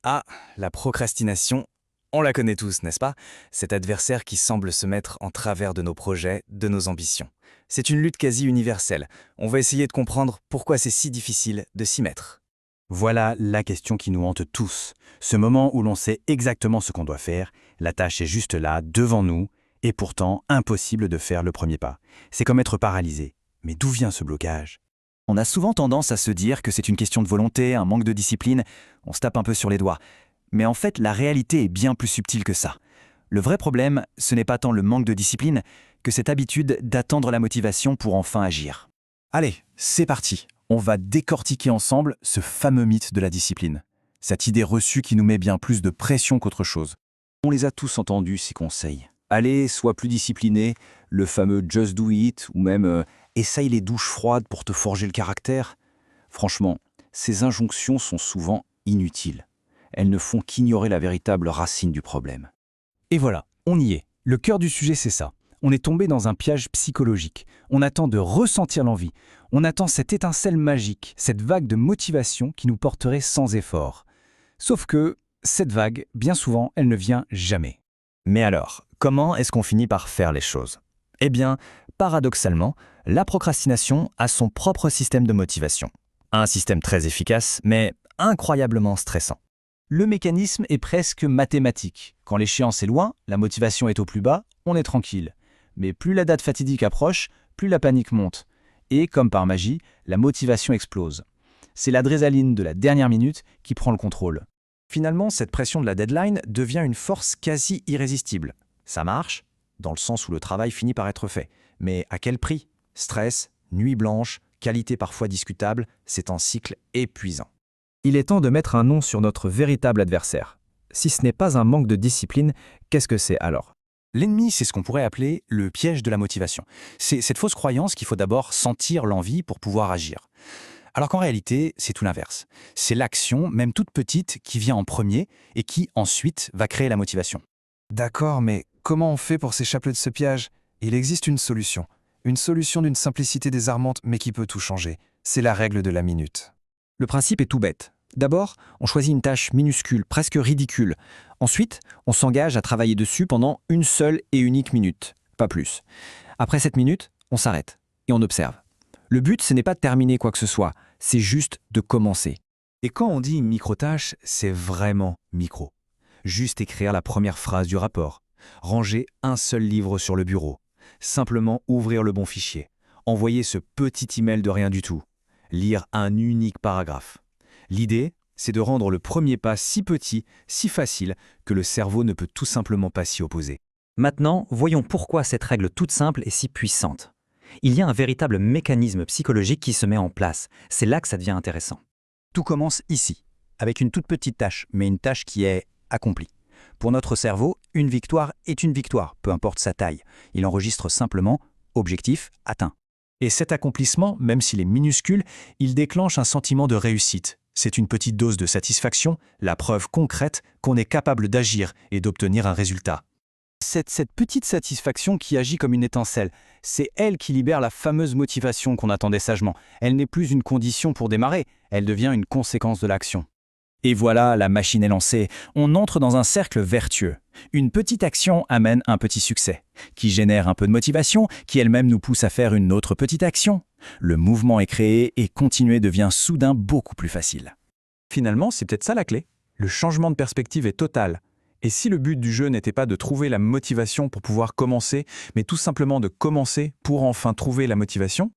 Ah, la procrastination, on la connaît tous, n'est-ce pas? Cet adversaire qui semble se mettre en travers de nos projets, de nos ambitions. C'est une lutte quasi universelle. On va essayer de comprendre pourquoi c'est si difficile de s'y mettre. Voilà la question qui nous hante tous. Ce moment où l'on sait exactement ce qu'on doit faire, la tâche est juste là, devant nous, et pourtant impossible de faire le premier pas. C'est comme être paralysé. Mais d'où vient ce blocage? On a souvent tendance à se dire que c'est une question de volonté, un manque de discipline, on se tape un peu sur les doigts. Mais en fait, la réalité est bien plus subtile que ça. Le vrai problème, ce n'est pas tant le manque de discipline que cette habitude d'attendre la motivation pour enfin agir. Allez, c'est parti. On va décortiquer ensemble ce fameux mythe de la discipline. Cette idée reçue qui nous met bien plus de pression qu'autre chose. On les a tous entendus, ces conseils. Allez, sois plus discipliné, le fameux just do it, ou même essaye les douches froides pour te forger le caractère. Franchement, ces injonctions sont souvent inutiles. Elles ne font qu'ignorer la véritable racine du problème. Et voilà, on y est. Le cœur du sujet, c'est ça. On est tombé dans un piège psychologique. On attend de ressentir l'envie. On attend cette étincelle magique, cette vague de motivation qui nous porterait sans effort. Sauf que cette vague, bien souvent, elle ne vient jamais. Mais alors, comment est-ce qu'on finit par faire les choses? Eh bien, paradoxalement, la procrastination a son propre système de motivation. Un système très efficace, mais incroyablement stressant. Le mécanisme est presque mathématique. Quand l'échéance est loin, la motivation est au plus bas, on est tranquille. Mais plus la date fatidique approche, plus la panique monte. Et, comme par magie, la motivation explose. C'est l'adrénaline de la dernière minute qui prend le contrôle. Finalement, cette pression de la deadline devient une force quasi irrésistible. Ça marche, dans le sens où le travail finit par être fait. Mais à quel prix? Stress, nuit blanche, qualité parfois discutable, c'est un cycle épuisant. Il est temps de mettre un nom sur notre véritable adversaire. Si ce n'est pas un manque de discipline, qu'est-ce que c'est alors? L'ennemi, c'est ce qu'on pourrait appeler le piège de la motivation. C'est cette fausse croyance qu'il faut d'abord sentir l'envie pour pouvoir agir. Alors qu'en réalité, c'est tout l'inverse. C'est l'action, même toute petite, qui vient en premier et qui, ensuite, va créer la motivation. D'accord, mais comment on fait pour s'échapper de ce piège? Il existe une solution. Une solution d'une simplicité désarmante, mais qui peut tout changer. C'est la règle de la minute. Le principe est tout bête. D'abord, on choisit une tâche minuscule, presque ridicule. Ensuite, on s'engage à travailler dessus pendant une seule et unique minute, pas plus. Après cette minute, on s'arrête et on observe. Le but, ce n'est pas de terminer quoi que ce soit, c'est juste de commencer. Et quand on dit micro-tâche, c'est vraiment micro. Juste écrire la première phrase du rapport, ranger un seul livre sur le bureau, simplement ouvrir le bon fichier, envoyer ce petit email de rien du tout, lire un unique paragraphe. L'idée, c'est de rendre le premier pas si petit, si facile, que le cerveau ne peut tout simplement pas s'y opposer. Maintenant, voyons pourquoi cette règle toute simple est si puissante. Il y a un véritable mécanisme psychologique qui se met en place. C'est là que ça devient intéressant. Tout commence ici, avec une toute petite tâche, mais une tâche qui est accomplie. Pour notre cerveau, une victoire est une victoire, peu importe sa taille. Il enregistre simplement « objectif atteint ». Et cet accomplissement, même s'il est minuscule, il déclenche un sentiment de réussite. C'est une petite dose de satisfaction, la preuve concrète qu'on est capable d'agir et d'obtenir un résultat. Cette petite satisfaction qui agit comme une étincelle, c'est elle qui libère la fameuse motivation qu'on attendait sagement. Elle n'est plus une condition pour démarrer, elle devient une conséquence de l'action. Et voilà, la machine est lancée. On entre dans un cercle vertueux. Une petite action amène un petit succès, qui génère un peu de motivation, qui elle-même nous pousse à faire une autre petite action. Le mouvement est créé et continuer devient soudain beaucoup plus facile. Finalement, c'est peut-être ça la clé. Le changement de perspective est total. Et si le but du jeu n'était pas de trouver la motivation pour pouvoir commencer, mais tout simplement de commencer pour enfin trouver la motivation,